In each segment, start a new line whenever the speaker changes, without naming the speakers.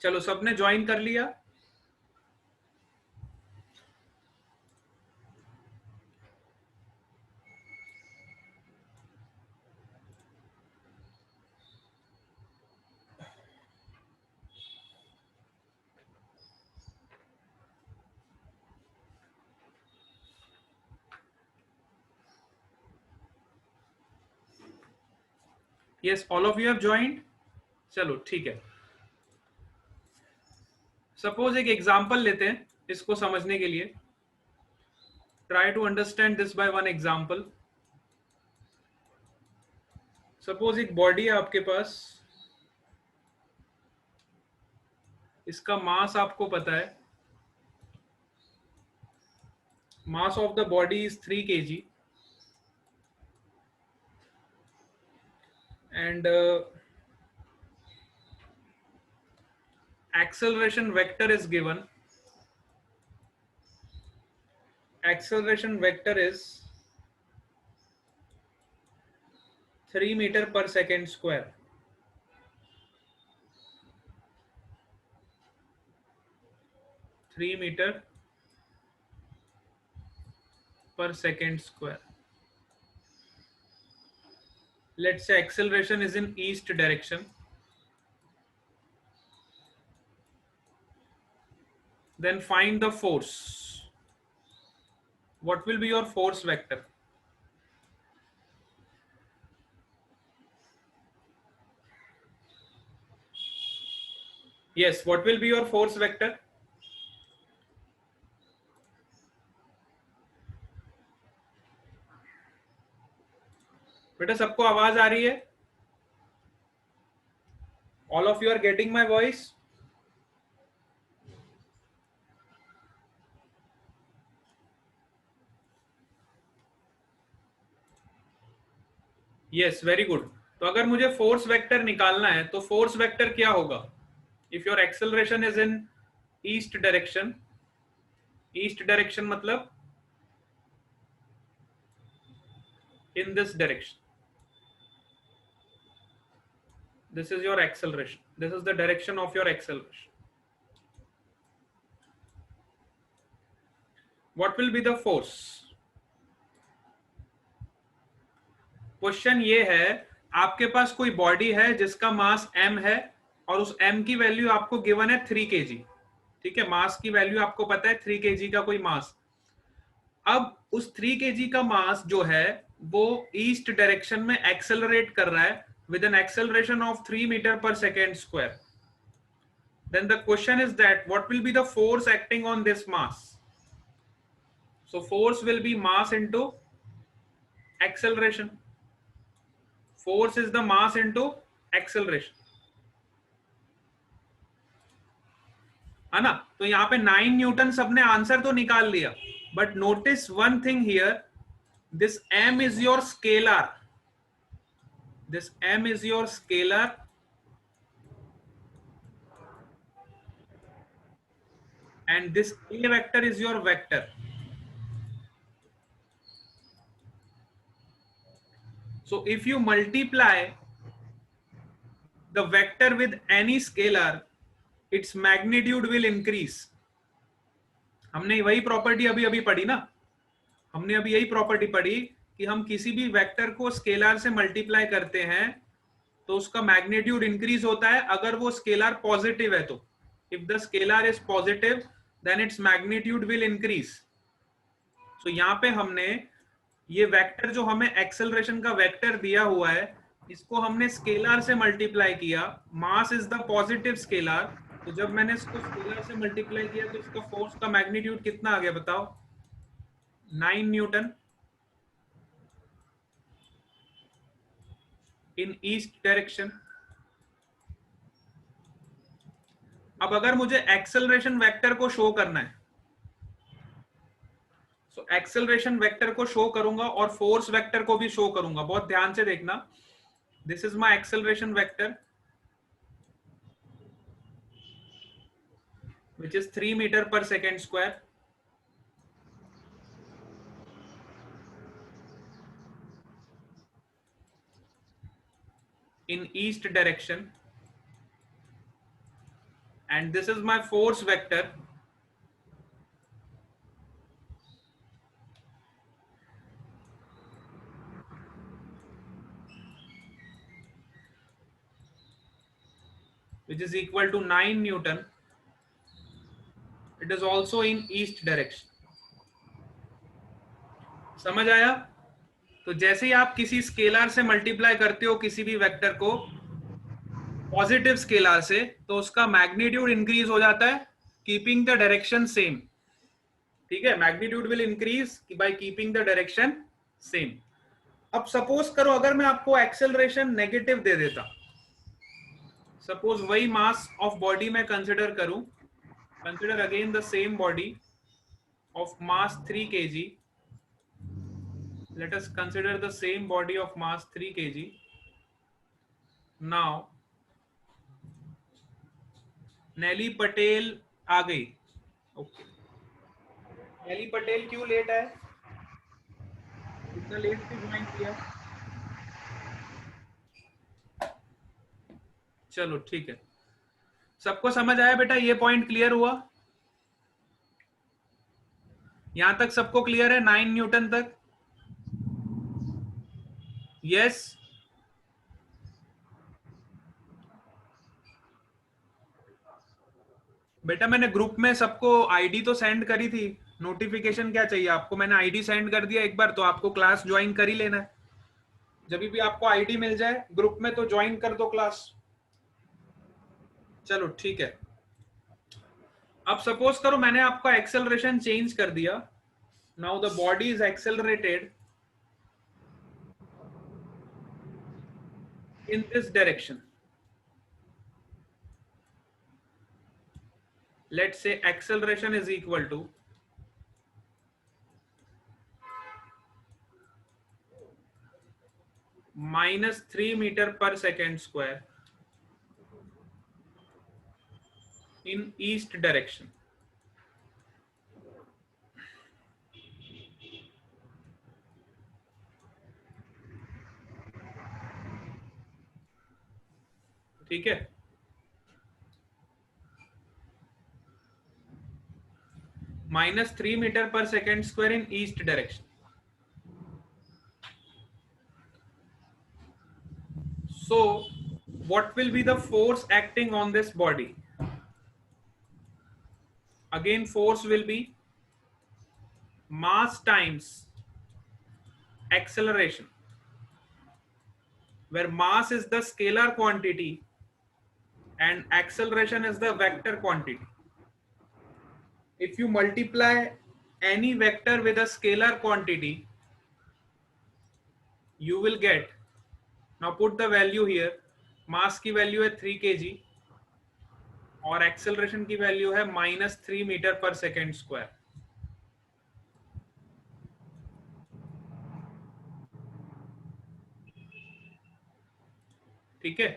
चलो सबने ज्वाइन कर लिया? Yes, all of you have joined. चलो ठीक है। सपोज एक एग्जांपल लेते हैं इसको समझने के लिए। Try to understand this by one example. Suppose एक बॉडी है आपके पास, इसका मास आपको पता है, mass of the body is 3 kg and acceleration vector is given. Acceleration vector is 3 meter per second square. 3 meter per second square. Let's say acceleration is in east direction. Then find the force. What will be your force vector? Yes, what will be your force vector? बेटा सबको आवाज आ रही है? All of you are getting my voice? Yes, very good. तो अगर मुझे force vector निकालना है तो फोर्स वेक्टर क्या होगा? If your acceleration is in east direction, east direction मतलब in this direction, this is your acceleration, this is the direction of your acceleration. What will be the force? Question ये है, आपके पास कोई body है जिसका मास m है और उस m की वैल्यू आपको गिवन है 3 kg। ठीक है, मास की वैल्यू आपको पता है 3 kg का कोई मास। अब उस 3 kg का मास जो है वो ईस्ट डायरेक्शन में एक्सेलरेट कर रहा है with an acceleration of 3 meter per second square. Then the question is that what will be the force acting on this mass? So force will be mass into acceleration. Force is the mass into acceleration, है ना? तो यहाँ पे 9 Newton सबने answer तो निकाल लिया, but notice one thing here, this m is your scalar, this m is your scalar and this a vector is your vector. So if you multiply the vector with any scalar, its magnitude will increase. हमने वही property अभी अभी पढ़ी ना, हमने अभी यही property पढ़ी कि हम किसी भी वेक्टर को स्केलर से मल्टीप्लाई करते हैं तो उसका मैग्नीट्यूड इंक्रीज होता है अगर वो स्केलर पॉजिटिव है तो। If the scalar is positive then its magnitude will increase. So यहाँ पे हमने ये वेक्टर जो हमें एक्सेलरेशन का वेक्टर दिया हुआ है इसको हमने स्केलर से मल्टीप्लाई किया, mass is the positive scalar, तो जब मैंने इसको स्केलर से मल्टीप्लाई किया तो इसका फोर्स का मैग्नीट्यूड कितना आ गया बताओ? 9 न्यूटन इन ईस्ट डायरेक्शन। अब अगर मुझे एक्सेलरेशन वेक्टर को शो करना है, सो एक्सेलरेशन वेक्टर को शो करूंगा और फोर्स वेक्टर को भी शो करूंगा। बहुत ध्यान से देखना, this is my acceleration vector which is 3 meter per second square. In east direction and this is my force vector. Which is equal to 9 Newton. It is also in east direction. समझ आया? तो जैसे ही आप किसी scalar से multiply करते हो किसी भी वेक्टर को पॉजिटिव स्केलर से, तो उसका मैग्नीट्यूड इंक्रीज हो जाता है कीपिंग द डायरेक्शन सेम. ठीक है, magnitude will increase by keeping the direction same. अब सपोज करो अगर मैं आपको एक्सेलरेशन नेगेटिव दे देता, सपोज वही मास ऑफ बॉडी में कंसिडर करूं, consider again the same body of mass 3 kg. Let us consider the same body of mass 3 kg. Now नेली पटेल आ गई. ओके, नेली पटेल क्यों लेट है? इतना लेट क्यों ज्वाइन किया? चलो ठीक है, सबको समझ आया बेटा? ये पॉइंट क्लियर हुआ? यहां तक सबको क्लियर है? 9 न्यूटन तक? यस. बेटा मैंने ग्रुप में सबको आईडी तो सेंड करी थी, नोटिफिकेशन क्या चाहिए आपको? मैंने आईडी सेंड कर दिया एक बार, तो आपको क्लास ज्वाइन कर ही लेना है. जब भी आपको आईडी मिल जाए ग्रुप में तो ज्वाइन कर दो क्लास. चलो ठीक है. अब सपोज करो मैंने आपका एक्सेलरेशन चेंज कर दिया. Now the body is accelerated in this direction. Let's say acceleration is equal to -3 meter per second square in east direction. ठीक है, -3 meter per second square in east direction. So what will be the force acting on this body? Again force will be mass times acceleration, where mass is the scalar quantity and acceleration is the vector quantity. If you multiply any vector with a scalar quantity, you will get, now put the value here, mass की value है 3 kg और acceleration की value है -3 meter per second square. ठीक है,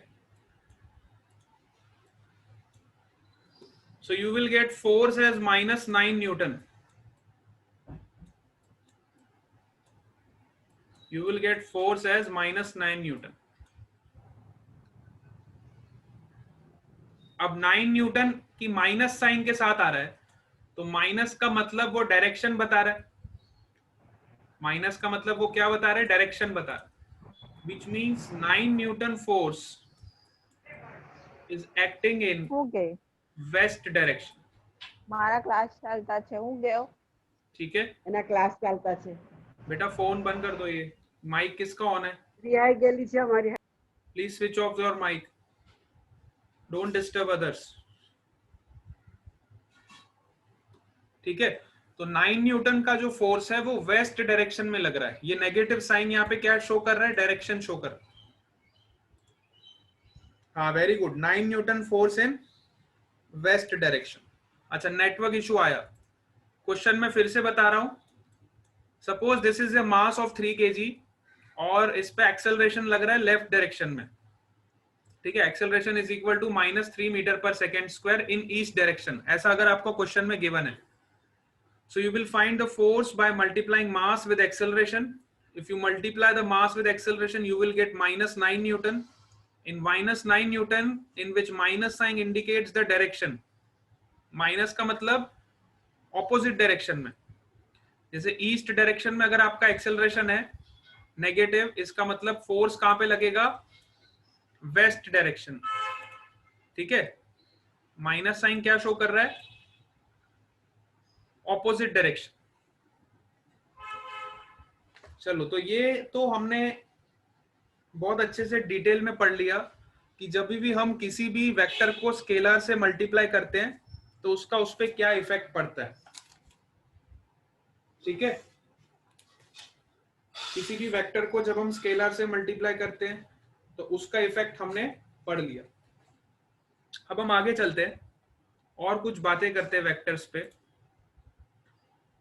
so you will get force as -9 Newton. You will get force as -9 Newton. अब 9 Newton की minus sign के साथ आ रहा है, तो माइनस का मतलब वो डायरेक्शन बता रहा है. माइनस का मतलब वो क्या बता रहा है? डायरेक्शन बता रहा है. Which means 9 Newton force is acting in west direction.
મારા ક્લાસ ચાલતા છે, હું ગયો.
ठीक है,
એના ક્લાસ ચાલતા છે.
बेटा फोन बंद कर दो. ये माइक किसका ऑन है?
रिया गेली છે અમારી.
Please switch off your mic, don't disturb others. ठीक है, तो 9 न्यूटन का जो फोर्स है वो वेस्ट डायरेक्शन में लग रहा है. ये नेगेटिव साइन यहाँ पे क्या शो कर रहा है? डायरेक्शन शो कर रहा है. हाँ very good, 9 Newton force in west direction. अच्छा, नेटवर्क इशू आया. क्वेश्चन में फिर से बता रहा हूं. Suppose this is a mass of 3 kg और इस पे एक्सेलरेशन लग रहा है लेफ्ट डायरेक्शन में. ठीक है, acceleration is equal to -3 metre per second square in east direction. ऐसा अगर आपको क्वेश्चन में गिवन है, so you will find the force by multiplying mass with acceleration. If you multiply the mass with acceleration, you will get -9 Newton. In -9 Newton, in which minus sign indicates the direction, minus का मतलब opposite direction में, जैसे east direction में अगर आपका acceleration है negative, इसका मतलब फोर्स कहां पे लगेगा, वेस्ट डायरेक्शन। ठीक है, माइनस साइन क्या शो कर रहा है, ऑपोजिट डायरेक्शन। चलो, तो ये तो हमने बहुत अच्छे से डिटेल में पढ़ लिया कि जब भी हम किसी भी वेक्टर को स्केलर से मल्टीप्लाई करते हैं तो उसका उस पर क्या इफेक्ट पड़ता है। ठीक है, किसी भी वेक्टर को जब हम स्केलर से मल्टीप्लाई करते हैं तो उसका इफेक्ट हमने पढ़ लिया। अब हम आगे चलते हैं और कुछ बातें करते हैं वेक्टर्स पे।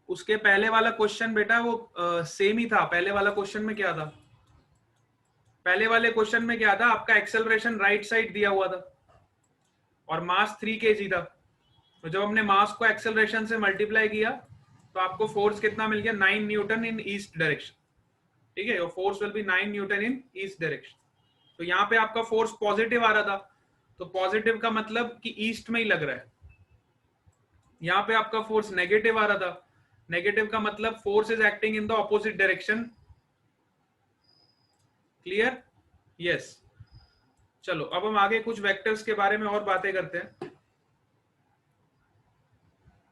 उसके पहले वाला क्वेश्चन बेटा वो सेम ही था। पहले वाला क्वेश्चन में क्या था, पहले वाले क्वेश्चन में क्या था, आपका एक्सेलरेशन राइट साइड दिया हुआ था और मास 3 kg था। तो जब हमने मास को एक्सेलरेशन से मल्टीप्लाई किया तो आपको फोर्स कितना मिल गया, 9 न्यूटन इन ईस्ट डायरेक्शन। ठीक है, force will be 9 Newton in east direction. तो यहाँ पे आपका फोर्स पॉजिटिव आ रहा था, तो पॉजिटिव का मतलब कि ईस्ट में ही लग रहा है। यहाँ पे आपका फोर्स नेगेटिव आ रहा था, नेगेटिव का मतलब force is acting in the opposite direction. Clear? Yes. चलो, अब हम आगे कुछ वेक्टर्स के बारे में और बातें करते हैं।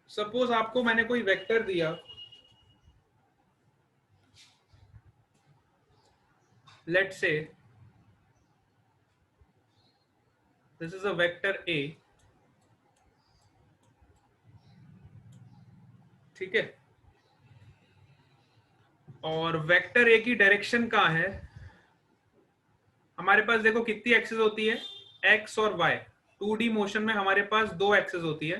सपोज आपको मैंने कोई वेक्टर दिया, let's say this is a vector a. ठीक है, और वेक्टर ए की डायरेक्शन कहाँ है, हमारे पास देखो कितनी एक्सेस होती है, एक्स और वाई। 2D मोशन में हमारे पास दो एक्सेस होती है,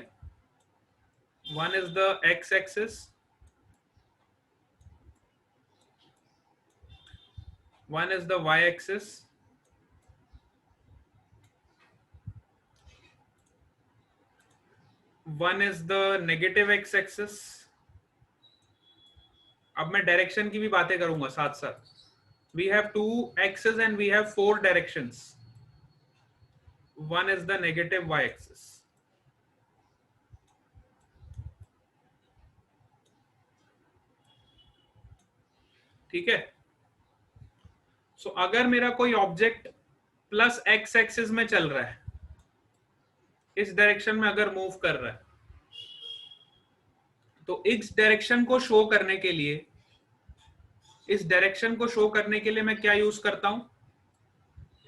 one is the x axis, one is the y axis. One is the negative x axis. अब मैं डायरेक्शन की भी बातें करूंगा साथ साथ। We have 2 axes and we have 4 directions. One is the negative y axis. ठीक है, सो अगर मेरा कोई ऑब्जेक्ट प्लस एक्स एक्सिस में चल रहा है, इस डायरेक्शन में अगर मूव कर रहा है, तो इस डायरेक्शन को शो करने के लिए, इस डायरेक्शन को शो करने के लिए मैं क्या यूज करता हूं,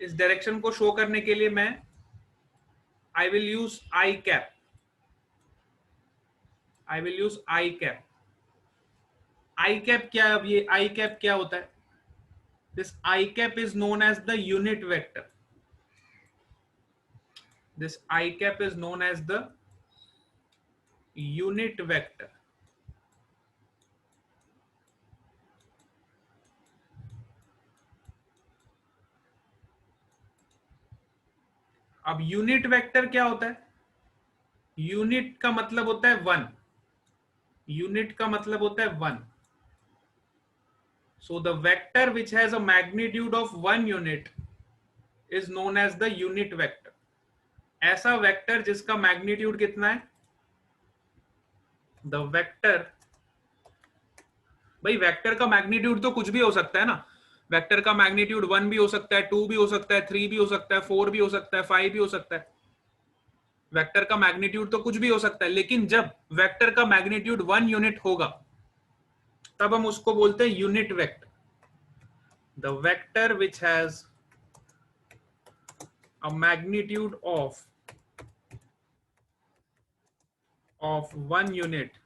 इस डायरेक्शन को शो करने के लिए मैं I will use I cap. I will use I cap. I cap क्या है, अब ये आई कैप क्या होता है, this I cap is known as the unit vector. This I cap is known as the unit vector. अब unit vector क्या होता है, यूनिट का मतलब होता है 1। यूनिट का मतलब होता है 1। So the vector which has a magnitude of 1 unit is known as the unit vector. ऐसा वेक्टर जिसका मैग्नीट्यूड कितना है, द वेक्टर, भाई वेक्टर का मैग्नीट्यूड तो कुछ भी हो सकता है ना। वेक्टर का मैग्नीट्यूड 1 भी हो सकता है, 2 भी हो सकता है, 3 भी हो सकता है, 4 भी हो सकता है, 5 भी हो सकता है। वेक्टर का मैग्नीट्यूड तो कुछ भी हो सकता है, लेकिन जब वेक्टर का मैग्नीट्यूड 1 यूनिट होगा तब हम उसको बोलते हैं unit vector. The vector which has a magnitude of 1 unit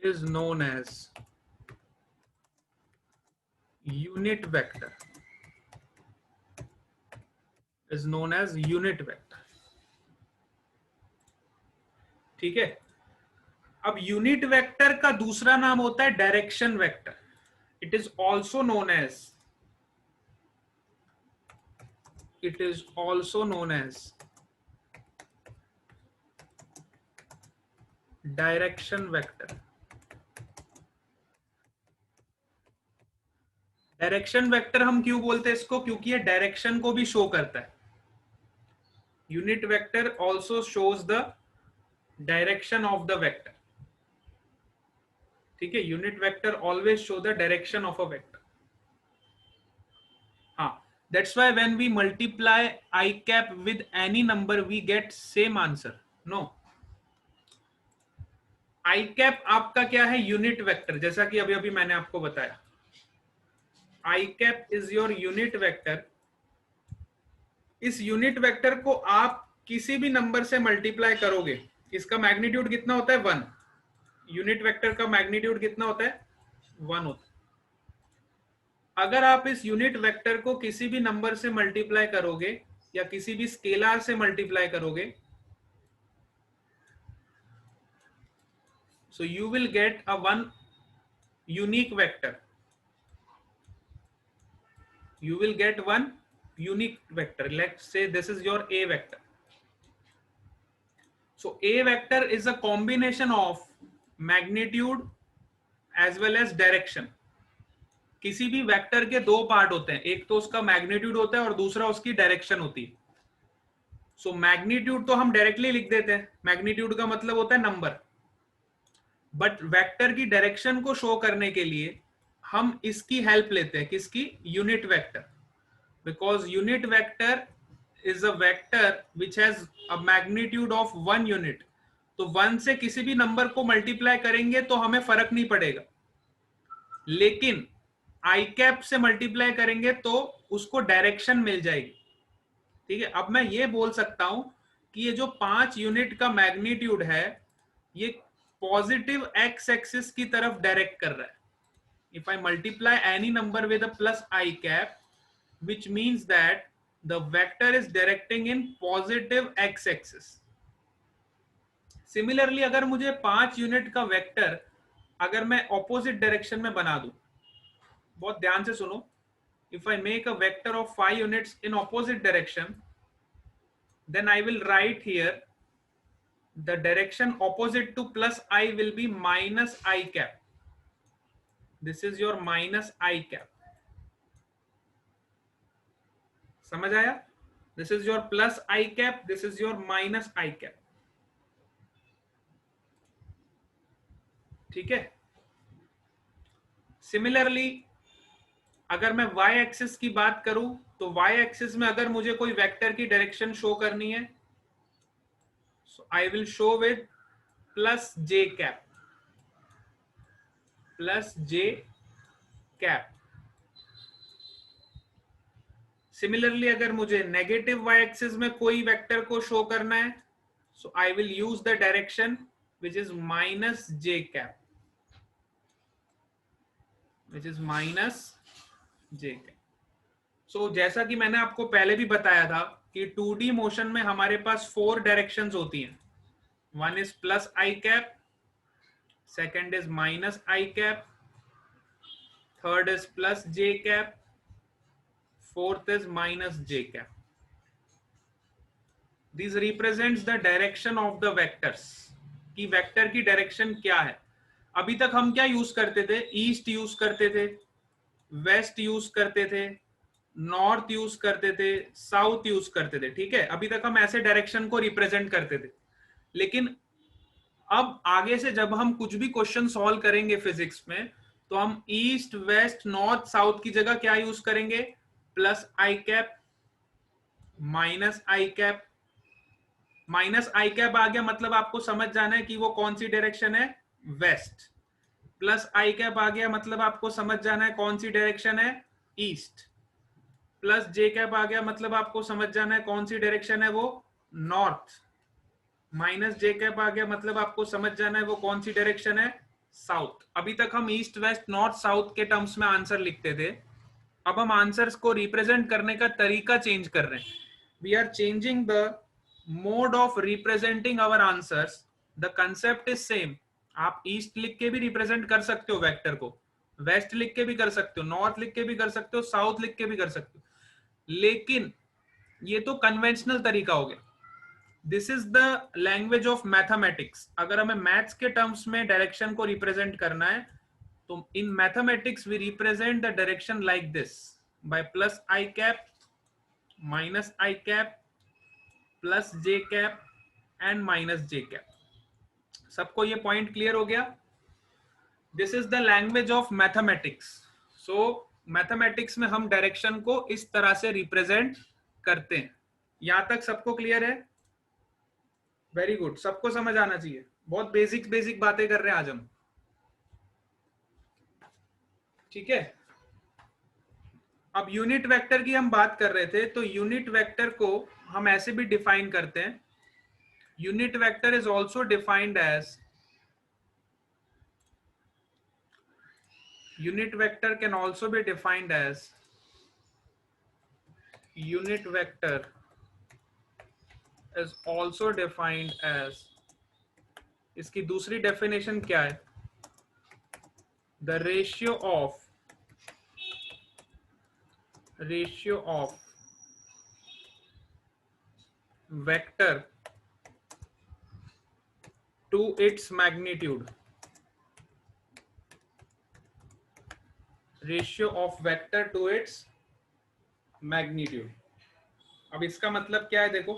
is known as unit vector, is known as unit vector। ठीक है, अब यूनिट वेक्टर का दूसरा नाम होता है direction vector. It is also known as, it is also known as direction vector. Direction vector हम क्यों बोलते हैं इसको, क्योंकि ये डायरेक्शन को भी शो करता है। Unit vector also shows the direction of the vector. ठीक है, unit vector always show the direction of a vector. हाँ, that's why when we multiply I cap with any number we get same answer. No, I cap आपका क्या है? Unit vector. जैसा कि अभी अभी मैंने आपको बताया, I cap is your unit vector. इस यूनिट वेक्टर को आप किसी भी नंबर से मल्टीप्लाई करोगे, इसका मैग्नीट्यूड कितना होता है? 1. यूनिट वेक्टर का मैग्नीट्यूड कितना होता है? 1 होता है. अगर आप इस यूनिट वेक्टर को किसी भी नंबर से मल्टीप्लाई करोगे या किसी भी स्केलर से मल्टीप्लाई करोगे, so you will get a one unique vector. You will get one unique vector. Let's say this is your A vector. So A vector is a combination of magnitude as well as direction. किसी भी vector के दो part होते हैं, एक तो उसका magnitude होता है और दूसरा उसकी डायरेक्शन होती है. सो मैग्नीट्यूड तो हम डायरेक्टली लिख देते हैं, मैग्नीट्यूड का मतलब होता है नंबर. बट वेक्टर की डायरेक्शन को शो करने के लिए हम इसकी हेल्प लेते हैं. किसकी? Unit vector. Because unit vector is a vector which has a magnitude of 1 unit. तो 1 से किसी भी नंबर को मल्टीप्लाई करेंगे तो हमें फर्क नहीं पड़ेगा, लेकिन आई कैप से मल्टीप्लाई करेंगे तो उसको डायरेक्शन मिल जाएगी. ठीक है, अब मैं ये बोल सकता हूं कि ये जो 5 यूनिट का मैग्नीट्यूड है ये पॉजिटिव एक्स एक्सिस की तरफ डायरेक्ट कर रहा है. If I multiply any number with a plus I cap, which means that the vector is directing in positive x axis. Similarly, अगर मुझे 5 यूनिट का वेक्टर अगर मैं ऑपोजिट डायरेक्शन में बना दूं, बहुत ध्यान से सुनो, if I make a vector of 5 units in opposite direction, then I will write here the direction opposite to plus I will be minus I cap. This is your minus I cap. समझ आया? This is your plus I cap, this is your minus I cap. ठीक है. Similarly अगर मैं y axis की बात करूं तो y एक्सिस में अगर मुझे कोई वेक्टर की डायरेक्शन शो करनी है, so I will show with plus j cap. Plus j cap. Similarly अगर मुझे नेगेटिव y एक्सिस में कोई वेक्टर को शो करना है, so I will use the direction which is minus j cap, which is minus j cap. So जैसा कि मैंने आपको पहले भी बताया था कि 2D मोशन में हमारे पास 4 डायरेक्शंस होती हैं. One is plus I cap, second is minus I cap, third is plus j cap, fourth is minus j cap. This represents the direction of the vectors. कि वेक्टर की direction क्या है. अभी तक हम क्या यूज करते थे? ईस्ट यूज करते थे, वेस्ट यूज करते थे, नॉर्थ यूज करते थे, साउथ यूज करते थे. ठीक है, अभी तक हम ऐसे डायरेक्शन को रिप्रेजेंट करते थे. लेकिन अब आगे से जब हम कुछ भी क्वेश्चन सॉल्व करेंगे फिजिक्स में, तो हम ईस्ट वेस्ट नॉर्थ साउथ की जगह क्या यूज करेंगे? प्लस आई कैप, माइनस आई कैप. माइनस आई कैप आ गया मतलब आपको समझ जाना है कि वो कौन सी डायरेक्शन है? वेस्ट. प्लस आई कैप आ गया मतलब आपको समझ जाना है कौन सी डायरेक्शन है? ईस्ट. प्लस जे कैप आ गया मतलब आपको समझ जाना है कौन सी डायरेक्शन है? वो नॉर्थ. माइनस जे कैप आ गया मतलब आपको समझ जाना है वो कौन सी डायरेक्शन है? साउथ. अभी तक हम ईस्ट वेस्ट नॉर्थ साउथ के टर्म्स में आंसर लिखते थे, अब हम आंसर्स को रिप्रेजेंट करने का तरीका चेंज कर रहे हैं. We are changing the mode of representing our answers. The concept is same. आप ईस्ट लिख के भी रिप्रेजेंट कर सकते हो वेक्टर को, वेस्ट लिख के भी कर सकते हो, नॉर्थ लिख के भी कर सकते हो, साउथ लिख के भी कर सकते हो, लेकिन ये तो कन्वेंशनल तरीका हो गया. This is the language of mathematics. अगर हमें मैथ्स के टर्म्स में डायरेक्शन को रिप्रेजेंट करना है, तो in mathematics we represent the direction like this by plus I cap, minus I cap, plus J cap and minus J cap. सबको ये पॉइंट क्लियर हो गया? This is the language of mathematics. So mathematics में हम direction को इस तरह से रिप्रेजेंट करते हैं। यहां तक सबको क्लियर है? वेरी गुड, सबको समझ आना चाहिए। बहुत बेसिक बेसिक बातें कर रहे हैं आज हम, ठीक है। अब यूनिट वेक्टर की हम बात कर रहे थे, तो यूनिट वेक्टर को हम ऐसे भी डिफाइन करते हैं। Unit vector is also defined as, unit vector can also be defined as, unit vector is also defined as, इसकी दूसरी डेफिनेशन क्या है? the ratio of vector to its magnitude, ratio of vector to its magnitude. अब इसका मतलब क्या है? देखो,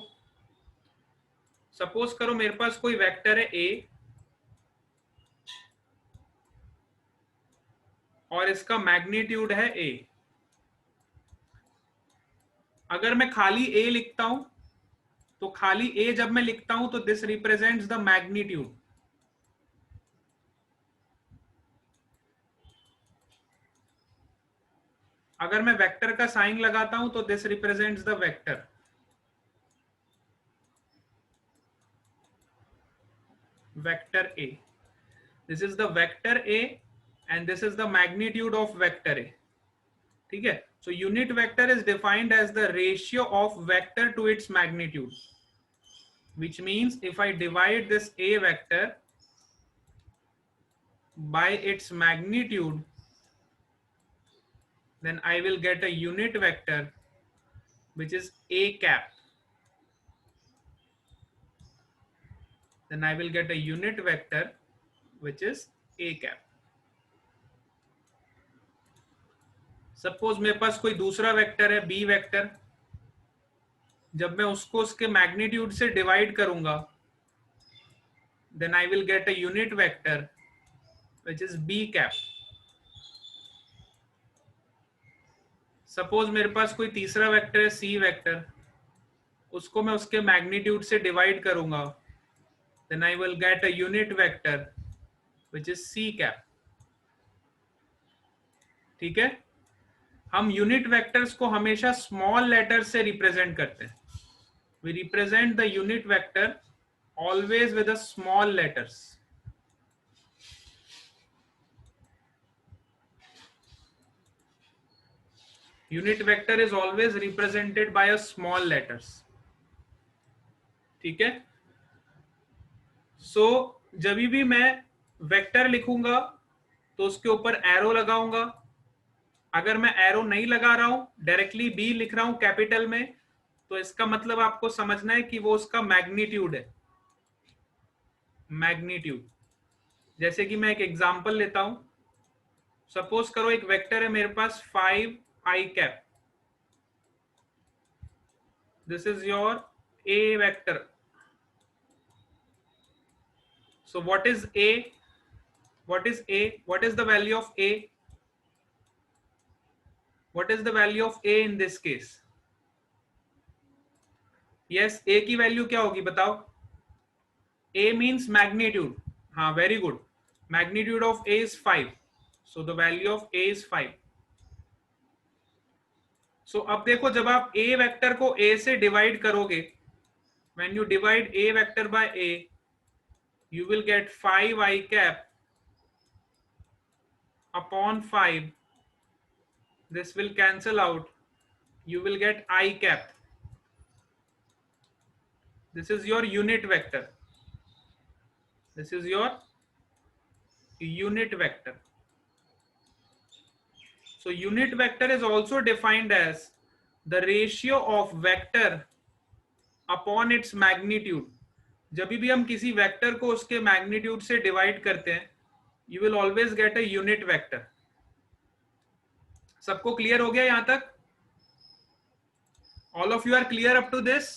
सपोज करो मेरे पास कोई वेक्टर है ए और इसका मैग्नीट्यूड है ए। अगर मैं खाली ए लिखता हूं तो खाली ए जब मैं लिखता हूं तो दिस रिप्रेजेंट्स द मैग्नीट्यूड। अगर मैं वेक्टर का साइन लगाता हूं तो this represents the vector. Vector a, this is the vector a and this is the magnitude of vector a, ठीक है। So unit vector is defined as the ratio of vector to its magnitude, which means if I divide this a vector by its magnitude, then I will get a unit vector which is a cap. Then I will get a unit vector which is a cap. Suppose मेरे पास कोई दूसरा vector है b vector, जब मैं उसको उसके magnitude से divide करूंगा, then I will get a unit vector which is b cap. Suppose मेरे पास कोई तीसरा वेक्टर है सी वेक्टर, उसको मैं उसके मैग्नीट्यूड से डिवाइड करूंगा, then I will get a unit vector which is c cap, ठीक है। हम यूनिट वेक्टर्स को हमेशा स्मॉल लेटर से रिप्रेजेंट करते हैं। We represent the unit vector always with a small letters. Unit vector is always represented by a small letters, ठीक है। सो जब भी मैं वेक्टर लिखूंगा तो उसके ऊपर एरो लगाऊंगा। अगर मैं एरो नहीं लगा रहा हूं, डायरेक्टली बी लिख रहा हूं कैपिटल में, तो इसका मतलब आपको समझना है कि वो उसका मैग्नीट्यूड है। मैग्नीट्यूड, जैसे कि मैं एक एग्जांपल लेता हूं। सपोज करो एक वेक्टर है मेरे पास 5i cap, this is your a vector. So what is a? What is a? What is the value of a? What is the value of a in this case? Yes, a की value क्या होगी बताओ? a means magnitude. हाँ, very good. Magnitude of a is 5. So the value of a is 5. So अब देखो, जब आप a vector को a से डिवाइड करोगे, when you divide a vector by a, you will get 5i cap upon 5. This will cancel out. You will get I cap. This is your unit vector. This is your unit vector. So unit vector is also defined as the ratio of vector upon its magnitude. जब भी हम किसी vector को उसके magnitude से divide करते हैं, you will always get a unit vector. सबको क्लियर हो गया यहां तक? All of you are clear up to this?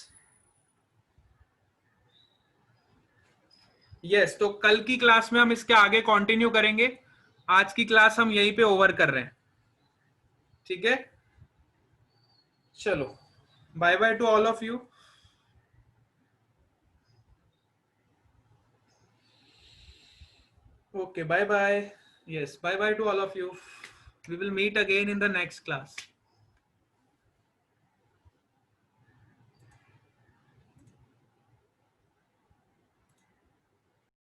Yes, तो कल की क्लास में हम इसके आगे कंटिन्यू करेंगे। आज की क्लास हम यहीं पे ओवर कर रहे हैं, ठीक है? चलो, bye bye to all of you. Okay, bye bye. Yes, bye bye to all of you. We will meet again in the next class.